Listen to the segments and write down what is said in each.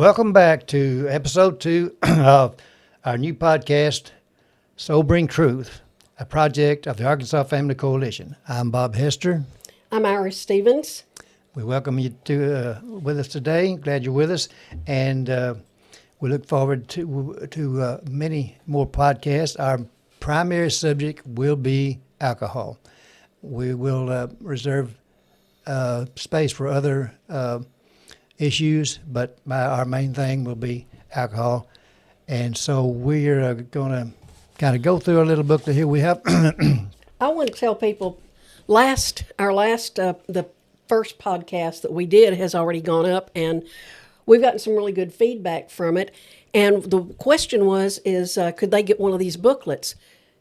Welcome back to episode 2 of our new podcast, Sobering Truth, a project of the Arkansas Family Coalition. I'm Bob Hester. I'm Iris Stevens. We welcome you to with us today. Glad you're with us, and we look forward to many more podcasts. Our primary subject will be alcohol. We will reserve space for other issues, but our main thing will be alcohol. And so we're going to kind of go through a little booklet here. We have. I want to tell people, the first podcast that we did has already gone up, and we've gotten some really good feedback from it. And the question is could they get one of these booklets?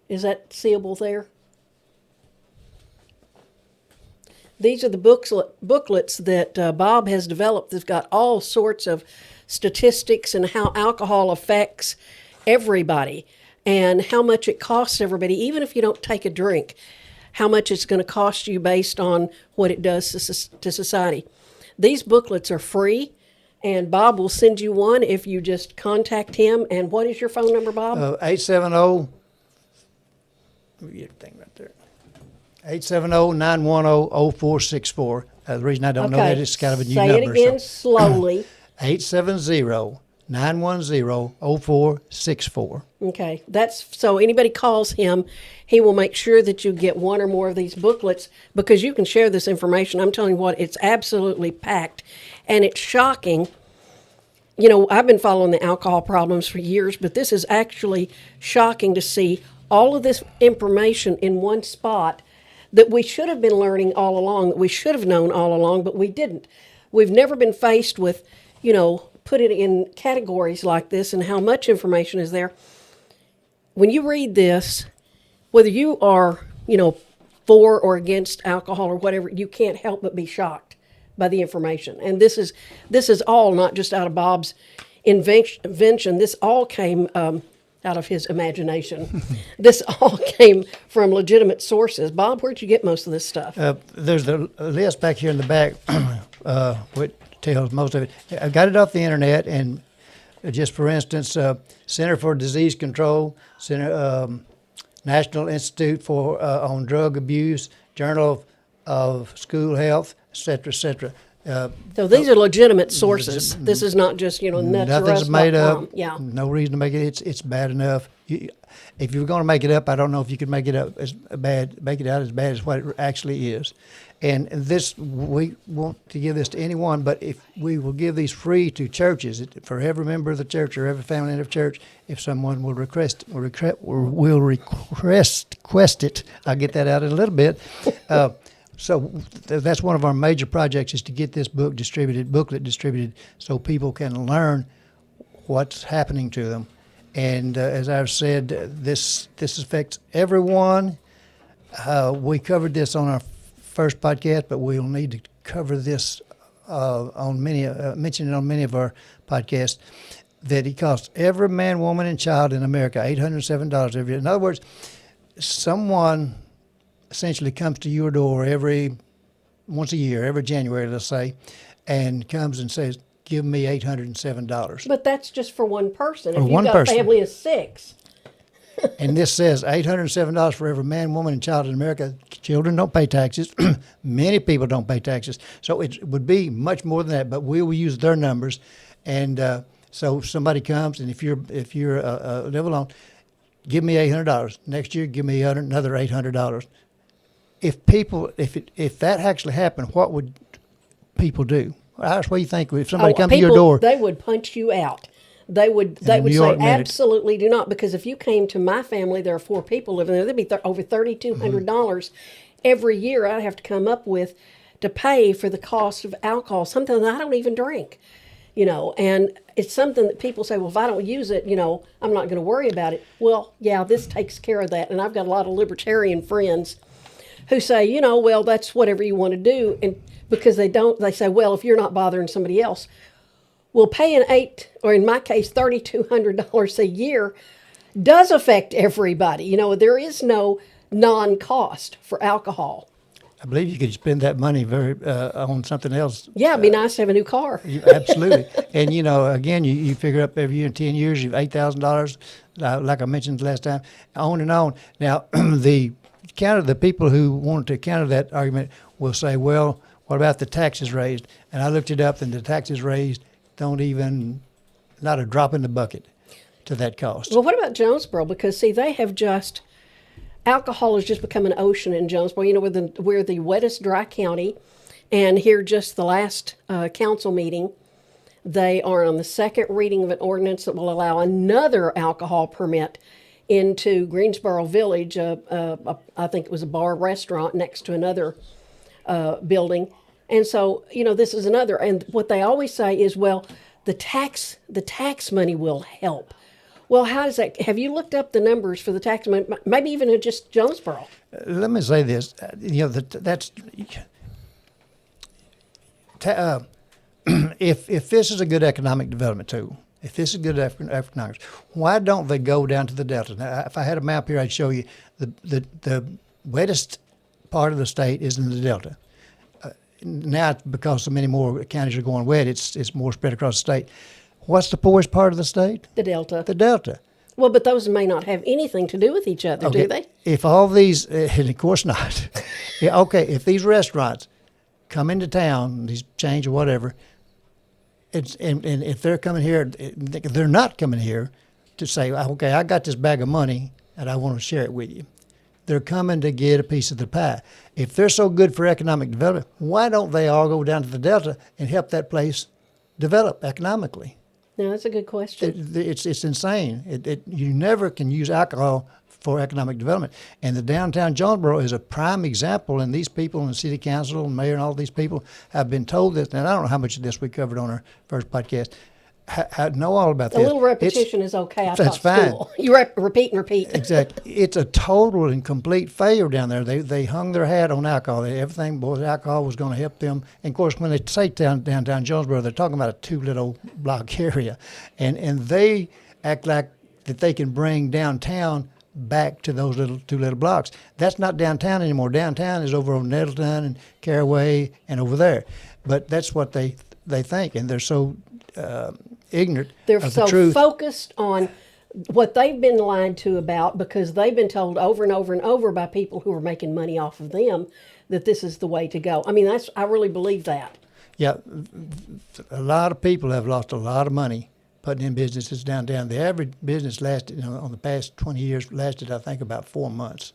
Is that seeable there? These are the booklets that Bob has developed. They've got all sorts of statistics and how alcohol affects everybody and how much it costs everybody, even if you don't take a drink, how much it's going to cost you based on what it does to society. These booklets are free, and Bob will send you one if you just contact him. And what is your phone number, Bob? 870. Get the thing right there. 870-910-0464. The reason I don't know that is kind of a new number. Say it again slowly. 870-910-0464. Okay, that's so anybody calls him, he will make sure that you get one or more of these booklets because you can share this information. I'm telling you what, it's absolutely packed, and it's shocking. You know, I've been following the alcohol problems for years, but this is actually shocking to see all of this information in one spot that we should have been learning all along, that we should have known all along, but we didn't. We've never been faced with, put it in categories like this and how much information is there. When you read this, whether you are, for or against alcohol or whatever, you can't help but be shocked by the information. And this is all not just out of Bob's invention. This all came out of his imagination. This all came from legitimate sources. Bob, where'd you get most of this stuff? There's the list back here in the back, which tells most of it. I got it off the internet, and just for instance, Center for Disease Control, National Institute for on Drug Abuse, Journal of School Health, et cetera. So these are legitimate sources. This is not just, nothing's made up. Yeah. No reason to make it. It's bad enough. If you were going to make it up, I don't know if you could make it up make it out as bad as what it actually is. And this, we want to give this to anyone, but if we will give these free to churches, for every member of the church or every family in the church, if someone will request it, I'll get that out in a little bit. So that's one of our major projects, is to get this booklet distributed so people can learn what's happening to them. And as I've said, this affects everyone. We covered this on our first podcast, but we'll need to cover this mention it on many of our podcasts, that it costs every man, woman, and child in America $807 every year. In other words, someone essentially comes to your door once a year, every January, let's say, and comes and says, give me $807. But that's just for one person. For if you've got a family of 6. And this says $807 for every man, woman, and child in America. Children don't pay taxes. Many people don't pay taxes. So it would be much more than that, but we will use their numbers. And so if somebody comes, and if you're live alone, give me $800. Next year, give me another $800. If that actually happened, what would people do? What do you think if somebody comes to your door? They would punch you out. They would say absolutely do not, because if you came to my family, there are 4 people living there. There'd be over $3,200 every year I'd have to come up with to pay for the cost of alcohol, something that I don't even drink. And it's something that people say, well, if I don't use it, I'm not going to worry about it. Well, yeah, this takes care of that. And I've got a lot of libertarian friends who say, well, that's whatever you want to do. And because they say, well, if you're not bothering somebody else, well, paying or in my case, $3,200 a year does affect everybody. There is no non-cost for alcohol. I believe you could spend that money on something else. Yeah, it'd be nice to have a new car. Absolutely. And, again, you figure up every year in 10 years, you've $8,000, like I mentioned last time, on and on. Now, the people who wanted to counter that argument will say, well, what about the taxes raised? And I looked it up, and the taxes raised not a drop in the bucket to that cost. Well, what about Jonesboro? Because, see, alcohol has just become an ocean in Jonesboro. We're the wettest dry county. And here, just the last council meeting, they are on the second reading of an ordinance that will allow another alcohol permit into Greensboro Village. I think it was a bar restaurant next to another building. And so, this is another. And what they always say is, well, the tax money will help. Well, how does that? Have you looked up the numbers for the tax money? Maybe even in just Jonesboro. Let me say this. That's if this is a good economic development tool, if this is good economics, why don't they go down to the Delta? Now, if I had a map here, I'd show you the wettest part of the state is in the Delta. Now, because so many more counties are going wet, it's more spread across the state. What's the poorest part of the state? The Delta. The Delta. Well, but those may not have anything to do with each other, Okay. do they? If all these, and of course not. Yeah, okay, if these restaurants come into town, these chains or whatever, and if they're coming here, they're not coming here to say, okay, I got this bag of money and I want to share it with you. They're coming to get a piece of the pie. If they're so good for economic development, why don't they all go down to the Delta and help that place develop economically? No, that's a good question. It's insane. You never can use alcohol for economic development. And the downtown Jonesboro is a prime example, and these people in the city council and mayor and all these people have been told this, and I don't know how much of this we covered on our first podcast, know all about A this. little repetition is okay. I that's taught fine. school. You repeat and repeat. Exactly. It's a total and complete failure down there. They hung their hat on alcohol. Everything was alcohol was going to help them. And of course, when they say downtown Jonesboro, they're talking about a 2-block area, and they act like that they can bring downtown back to those 2 little blocks. That's not downtown anymore. Downtown is over on Nettleton and Caraway and over there. But that's what they think, and they're so ignorant They're of the so truth. focused on what they've been lied to about, because they've been told over and over and over by people who are making money off of them that this is the way to go. I mean, I really believe that. Yeah, a lot of people have lost a lot of money putting in businesses downtown. The average business lasted, on the past 20 years, lasted, I think, about 4 months.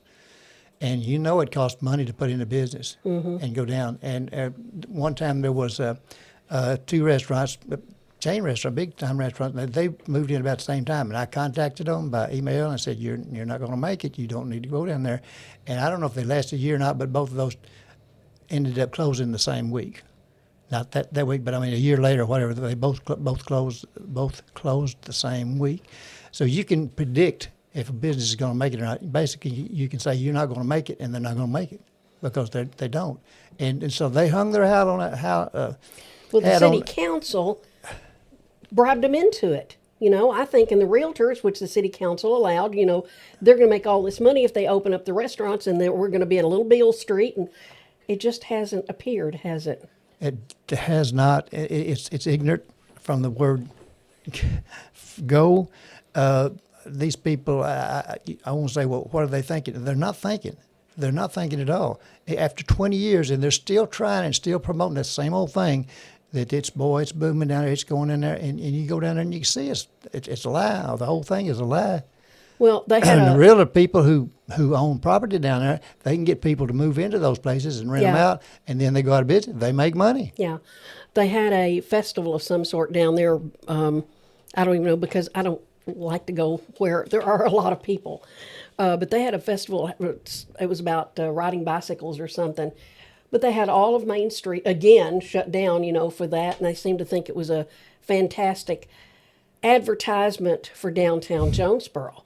And it costs money to put in a business and go down. And one time there was 2 restaurants, chain restaurant, big time restaurants. They moved in about the same time, and I contacted them by email and said, "You're not going to make it. You don't need to go down there." And I don't know if they lasted a year or not, but both of those ended up closing the same week. Not that week, but I mean a year later, or whatever. They both closed the same week. So you can predict if a business is going to make it or not. Basically, you can say you're not going to make it, and they're not going to make it because they don't. And so they hung their hat on it. Well, the city council bribed them into it. I think in the realtors, which the city council allowed, they're going to make all this money if they open up the restaurants, and we're going to be at a little Beale Street, and it just hasn't appeared, has it? It has not. It's ignorant from the word go. These people, I won't say, well, what are they thinking? They're not thinking. They're not thinking at all. After 20 years, and they're still trying and still promoting that same old thing, that it's booming down there, it's going in there, and you go down there and you can see it's a lie. The whole thing is a lie. Well, they had and the real people who own property down there, they can get people to move into those places and rent them out, and then they go out of business. They make money. Yeah. They had a festival of some sort down there. I don't even know, because I don't like to go where there are a lot of people. But they had a festival. It was about riding bicycles or something. But they had all of Main Street, again, shut down, for that. And they seemed to think it was a fantastic advertisement for downtown Jonesboro.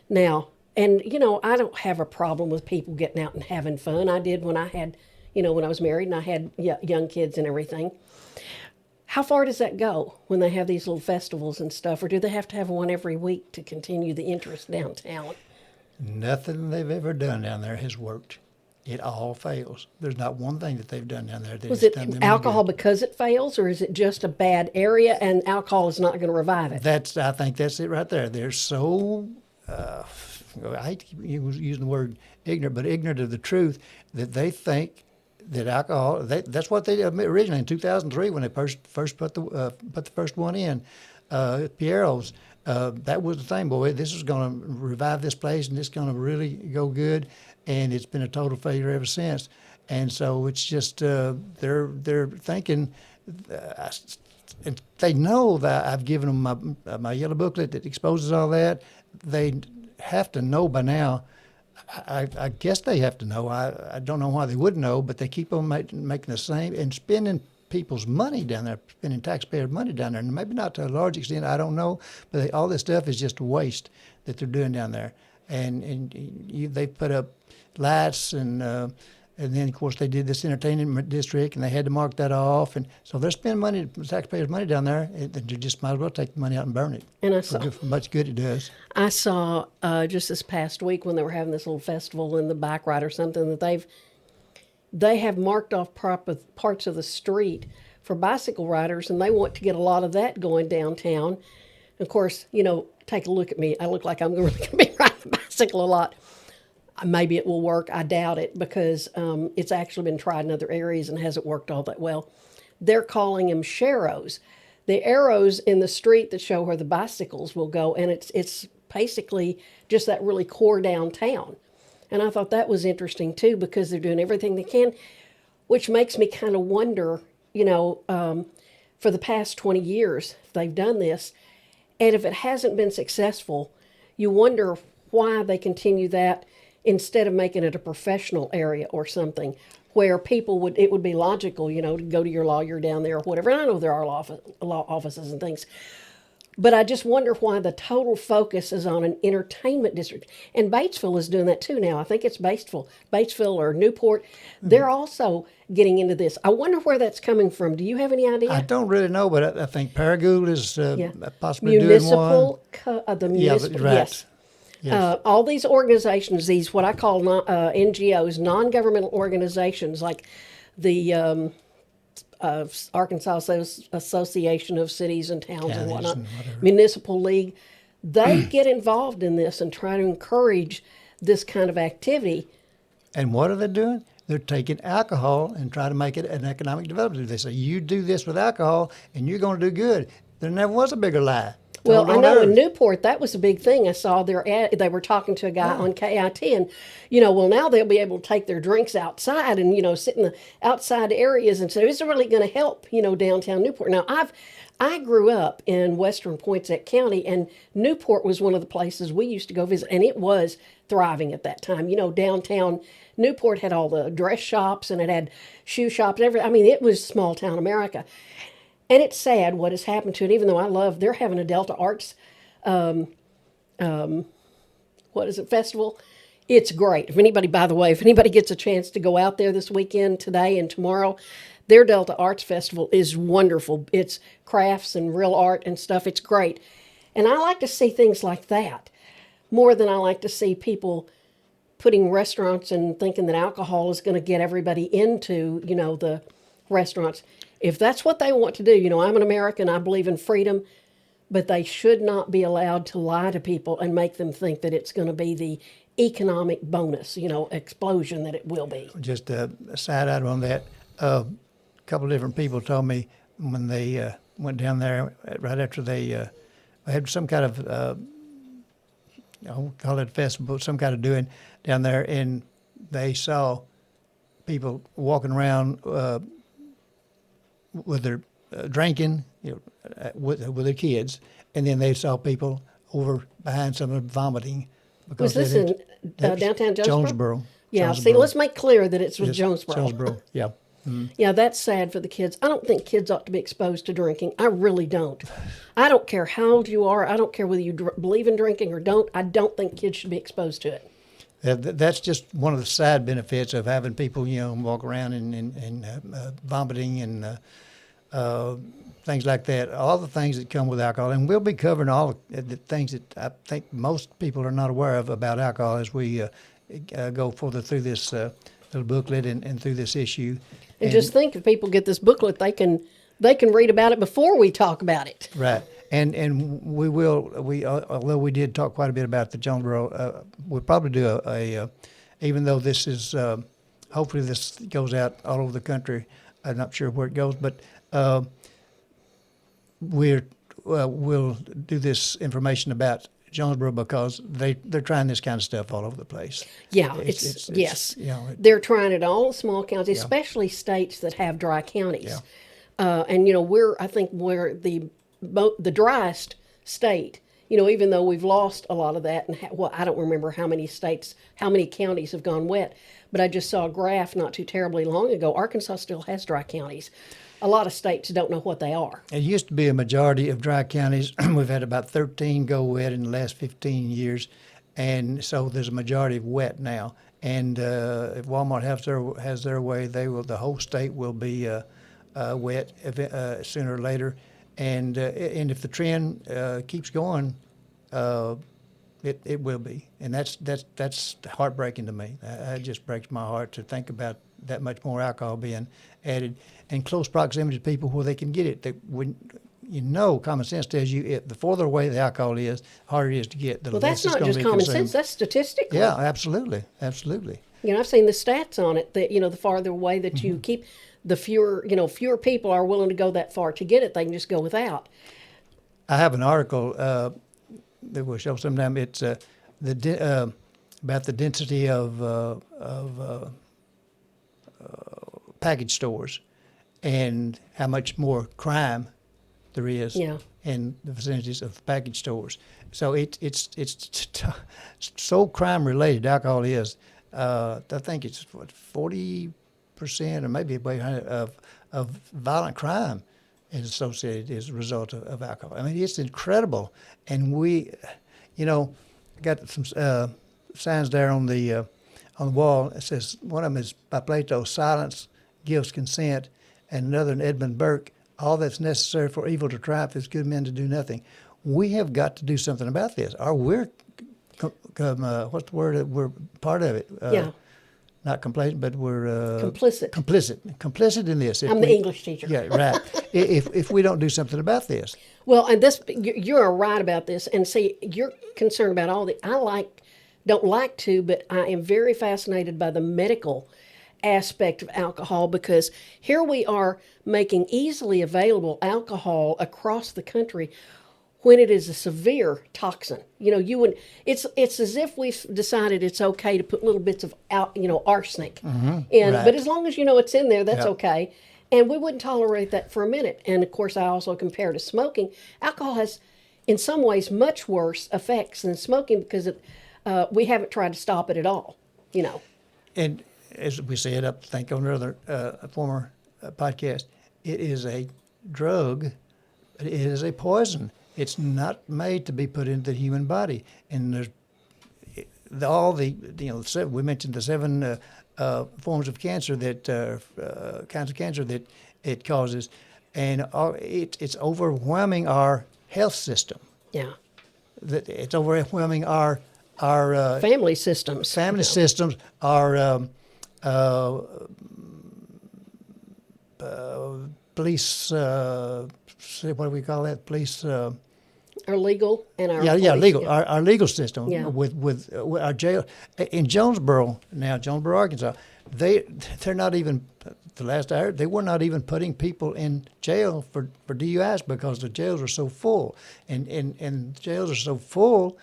Now, and, I don't have a problem with people getting out and having fun. I did when I had, when I was married and I had young kids and everything. How far does that go when they have these little festivals and stuff? Or do they have to have one every week to continue the interest downtown? Nothing they've ever done down there has worked. it all fails. There's not one thing that they've done down there that Was has it done them any alcohol good. because it fails, or is it just a bad area and alcohol is not going to revive it? I think that's it right there. They're so, I hate to keep using the word ignorant, but ignorant of the truth that they think that alcohol, that's what they did originally in 2003 when they first put the first one in, Piero's. That was the thing, boy. This is going to revive this place, and it's going to really go good. And it's been a total failure ever since. And so it's just they're thinking, and they know that I've given them my yellow booklet that exposes all that. They have to know by now. I guess they have to know. I don't know why they wouldn't know, but they keep on making the same and spending people's money down there, spending taxpayers' money down there. And maybe not to a large extent, I don't know, but all this stuff is just waste that they're doing down there. They put up lights and then of course they did this entertainment district and they had to mark that off, and so they're spending money, taxpayers' money down there. They just might as well take the money out and burn it. And I saw, For much good it does. I saw just this past week when they were having this little festival in the bike ride or something that they have marked off parts of the street for bicycle riders, and they want to get a lot of that going downtown. Of course, take a look at me. I look like I'm really going to be riding the bicycle a lot. Maybe it will work. I doubt it because it's actually been tried in other areas and hasn't worked all that well. They're calling them sharrows. The arrows in the street that show where the bicycles will go, and it's basically just that really core downtown. And I thought that was interesting too because they're doing everything they can, which makes me kind of wonder, for the past 20 years they've done this, and if it hasn't been successful, you wonder why they continue that instead of making it a professional area or something where it would be logical, to go to your lawyer down there or whatever. And I know there are law offices and things, but I just wonder why the total focus is on an entertainment district. And Batesville is doing that too now. I think it's Batesville or Newport. They're also getting into this. I wonder where that's coming from. Do you have any idea? I don't really know, but I think Paragould is possibly municipal, doing one. the municipal, Right. yes. Yes. All these organizations, these what I call NGOs, non-governmental organizations, like the Arkansas Association of Cities and Towns and whatnot, Municipal League, they get involved in this and try to encourage this kind of activity. And what are they doing? They're taking alcohol and trying to make it an economic development. They say, you do this with alcohol and you're going to do good. There never was a bigger lie. Well, told I on know in earth. Newport, that was a big thing. I saw they were talking to a guy on KIT, and, now they'll be able to take their drinks outside and, sit in the outside areas. And so it's really going to help, downtown Newport. Now, I grew up in western Poinsett County, and Newport was one of the places we used to go visit, and it was thriving at that time. Downtown Newport had all the dress shops, and it had shoe shops and everything. I mean, it was small town America. And it's sad what has happened to it, even though they're having a Delta Arts, festival. It's great. If anybody gets a chance to go out there this weekend, today and tomorrow, their Delta Arts Festival is wonderful. It's crafts and real art and stuff. It's great. And I like to see things like that more than I like to see people putting restaurants and thinking that alcohol is going to get everybody into, the restaurants. If that's what they want to do, I'm an American, I believe in freedom, but they should not be allowed to lie to people and make them think that it's going to be the economic bonus, explosion that it will be. Just a side item on that. A couple of different people told me when they went down there right after they had some kind of, call it a festival, some kind of doing down there, and they saw people walking around with their drinking, with their kids, and then they saw people over behind some of them vomiting. Was this in downtown Jonesboro? Jonesboro. Yeah, Jonesboro. see, let's make clear that it's with Yes, Jonesboro. Jonesboro, yeah. Yeah, that's sad for the kids. I don't think kids ought to be exposed to drinking. I really don't. I don't care how old you are. I don't care whether you believe in drinking or don't. I don't think kids should be exposed to it. That's just one of the side benefits of having people, walk around and vomiting and things like that. All the things that come with alcohol, and we'll be covering all the things that I think most people are not aware of about alcohol as we go further through this little booklet and through this issue. And just think, if people get this booklet, they can read about it before we talk about it. Right. And we will, although we did talk quite a bit about the Jonesboro, we'll probably do even though this is, hopefully this goes out all over the country. I'm not sure where it goes, but we'll do this information about Jonesboro because they're trying this kind of stuff all over the place. Yeah, it's yes. You know, They're trying it all in small counties, especially states that have dry counties. Yeah. And I think we're the driest state. Even though we've lost a lot of that, and I don't remember how many counties have gone wet, but I just saw a graph not too terribly long ago. Arkansas still has dry counties. A lot of states don't know what they are. It used to be a majority of dry counties. We've had about 13 go wet in the last 15 years, and so there's a majority of wet now. And if Walmart has their way, the whole state will be wet sooner or later. And if the trend keeps going, it will be, and that's heartbreaking to me. It just breaks my heart to think about that much more alcohol being added in close proximity to people where they can get it. That when common sense tells you the farther away the alcohol is, the harder it is to get. Well, that's not just common sense. That's statistically. Yeah, absolutely. I've seen the stats on it that the farther away that you keep, the fewer people are willing to go that far to get it. They can just go without. I have an article that we'll show sometime. It's about the density of package stores and how much more crime there is in the vicinities of package stores. So it's so crime related. Alcohol is. I think it's 40% or maybe of violent crime is associated as a result of alcohol. I mean, it's incredible. And we, got some signs there on the wall. It says, one of them is by Plato, silence gives consent, and another in Edmund Burke, all that's necessary for evil to triumph is good men to do nothing. We have got to do something about this. Or we're, what's the word? We're part of it. Not complacent, but we're complicit. Complicit in this. I'm the English teacher. Yeah, right. if we don't do something about this. Well, and you're right about this. And see, you're concerned about all don't like to, but I am very fascinated by the medical aspect of alcohol, because here we are making easily available alcohol across the country when it is a severe toxin. It's as if we've decided it's okay to put little bits of arsenic in, right. But as long as it's in there, that's okay. And we wouldn't tolerate that for a minute. And of course, I also compare to smoking. Alcohol has, in some ways, much worse effects than smoking because we haven't tried to stop it at all. And as we said, I think on another former podcast, it is a drug. It is a poison. It's not made to be put into the human body. And there's we mentioned the 7 forms of cancer kinds of cancer that it causes, and it's overwhelming our health system. Yeah. It's overwhelming our family systems. Systems, our police. What do we call that? Police. Our legal and our legal. Yeah. Our legal system with our jail in Jonesboro, Arkansas. They're not even, the last I heard, they were not even putting people in jail for DUIs because the jails are so full, and jails are so full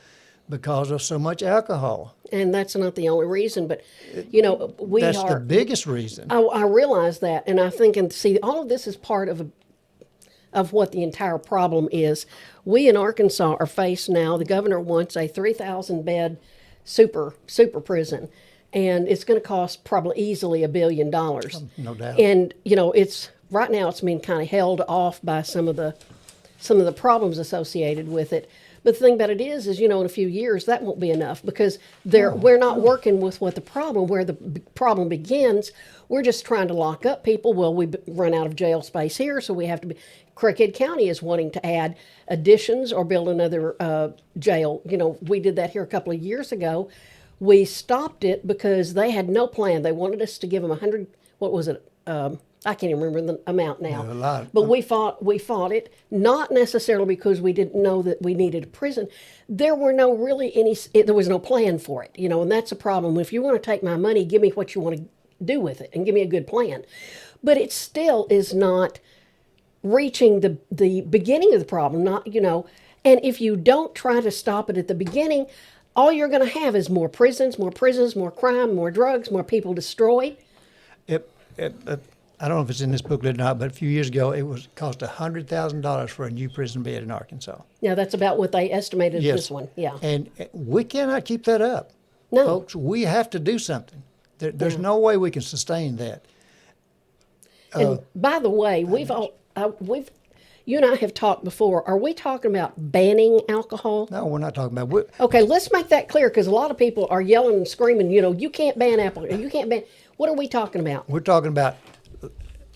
because of so much alcohol. And that's not the only reason, but that's the biggest reason. I realize that, and I think, and see, all of this is part of what the entire problem is. We in Arkansas are faced now, the governor wants a 3,000 bed super prison, and it's going to cost probably easily $1 billion. No doubt. And it's right now it's being kind of held off by some of the problems associated with it. But the thing about it is in a few years that won't be enough, because we're not working with where the problem begins. We're just trying to lock up people. Well, we run out of jail space here, so we have to be. Craighead County is wanting to add additions or build another jail. We did that here a couple of years ago. We stopped it because they had no plan. They wanted us to give them 100. What was it? I can't even remember the amount now. Yeah, a lot. But we fought it, not necessarily because we didn't know that we needed a prison. There were no really any. There was no plan for it, and that's a problem. If you want to take my money, give me what you want to do with it, and give me a good plan. But it still is not reaching the beginning of the problem. And if you don't try to stop it at the beginning, all you're going to have is more prisons, more crime, more drugs, more people destroyed. I don't know if it's in this booklet or not, but a few years ago, cost $100,000 for a new prison bed in Arkansas. Yeah, that's about what they estimated this one. Yeah. And we cannot keep that up. No. Folks, we have to do something. There's no way we can sustain that. And by the way, you and I have talked before. Are we talking about banning alcohol? No, we're not talking about. Okay, let's make that clear, because a lot of people are yelling and screaming. You can't ban alcohol. You can't ban. What are we talking about? We're talking about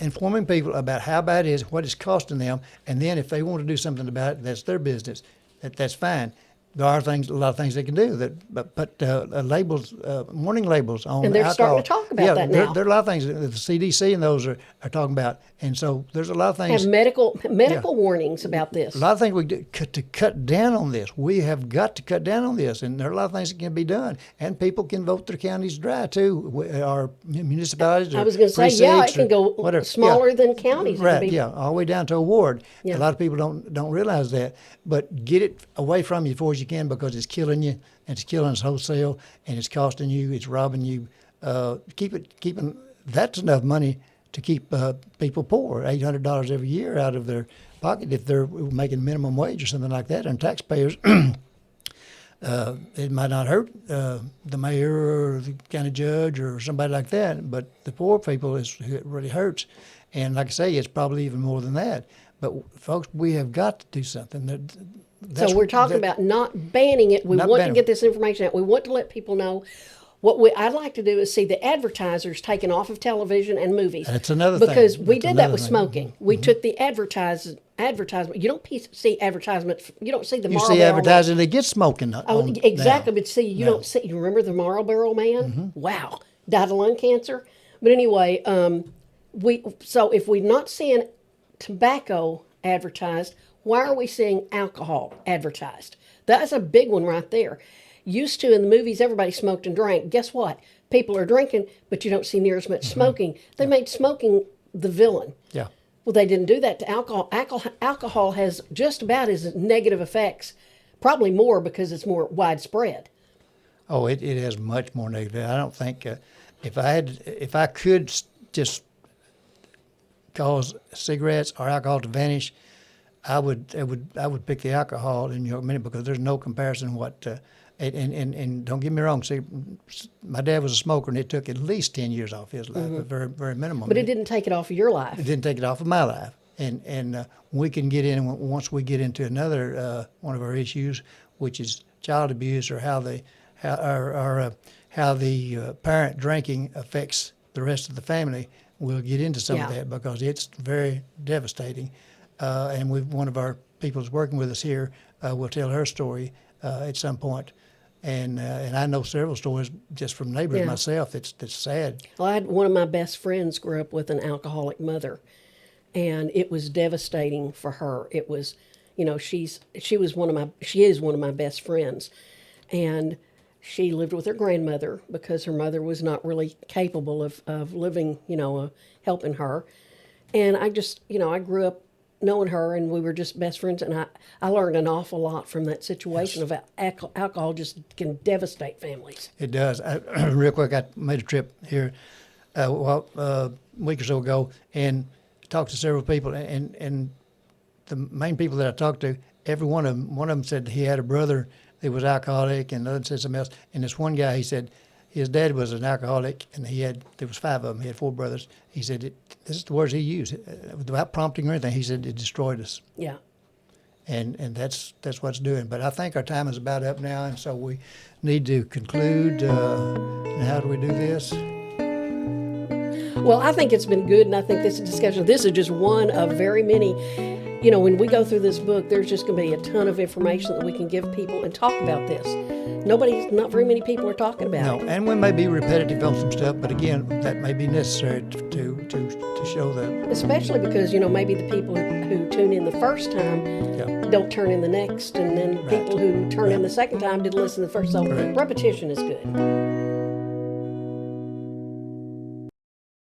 informing people about how bad it is, what it's costing them, and then if they want to do something about it, that's their business. That's fine. There are a lot of things they can do. But labels, warning labels on and they're alcohol. starting to talk about that now. There are a lot of things that the CDC and those are talking about, and so there's a lot of things. Have medical warnings about this. A lot of things we do to cut down on this. We have got to cut down on this, and there are a lot of things that can be done. And people can vote their counties dry too. Our municipalities. I was going to say, it can go smaller than counties. Right? Yeah, all the way down to a ward. Yeah. A lot of people don't realize that, but get it away from you before you can, because it's killing you, and it's killing us wholesale, and it's costing you, it's robbing you. Keeping that's enough money to keep people poor, $800 every year out of their pocket if they're making minimum wage or something like that. And taxpayers, it might not hurt the mayor or the county judge or somebody like that, but the poor people, it really hurts. And like I say, it's probably even more than that. But folks, we have got to do something. So we're talking about not banning it. We want to get this information out. We want to let people know. What I'd like to do is see the advertisers taken off of television and movies. That's another thing. Because we did that with smoking. We took the advertisement. You don't see advertisements. You don't see the Marlboro Man. You see advertising that gets smoking. Exactly. But see, you don't see. You remember the Marlboro Man? Mm-hmm. Wow, died of lung cancer. But anyway, so if we're not seeing tobacco advertised, why are we seeing alcohol advertised? That's a big one right there. Used to in the movies, everybody smoked and drank. Guess what? People are drinking, but you don't see near as much smoking. They made smoking the villain. Yeah. Well, they didn't do that to alcohol. Alcohol has just about as negative effects, probably more because it's more widespread. Oh, it has much more negative. I don't think if I could just cause cigarettes or alcohol to vanish, I would pick the alcohol in your minute, because there's no comparison and don't get me wrong. See, my dad was a smoker, and it took at least 10 years off his life, very very minimum. But it didn't take it off of your life. It didn't take it off of my life, and we can get in once we get into another one of our issues, which is child abuse, or how the parent drinking affects the rest of the family. We'll get into some of that, because it's very devastating. And one of our people who's working with us here will tell her story at some point. And I know several stories just from neighbors myself that's sad. Well, I had one of my best friends grew up with an alcoholic mother, and it was devastating for her. It was, she is one of my best friends, and she lived with her grandmother because her mother was not really capable of living, helping her. And I just, I grew up knowing her, and we were just best friends, and I learned an awful lot from that situation of alcohol just can devastate families. It does. Real quick, I made a trip here a week or so ago, and talked to several people, and the main people that I talked to, every one of them said he had a brother that was alcoholic, and another said something else. And this one guy, he said his dad was an alcoholic, and there was 5 of them. He had 4 brothers. He said, this is the words he used, without prompting or anything. He said it destroyed us. Yeah. And that's what it's doing. But I think our time is about up now, and so we need to conclude. And how do we do this? Well, I think it's been good, and I think this is just one of very many. you know, when we go through this book, there's just going to be a ton of information that we can give people and talk about this. Not very many people are talking about No, it. and we may be repetitive on some stuff, but again, that may be necessary to show that. Especially because, you know, maybe the people who tune in the first time Yeah. don't turn in the next, and then people who turn in the second time didn't listen the first. So Correct. repetition is good.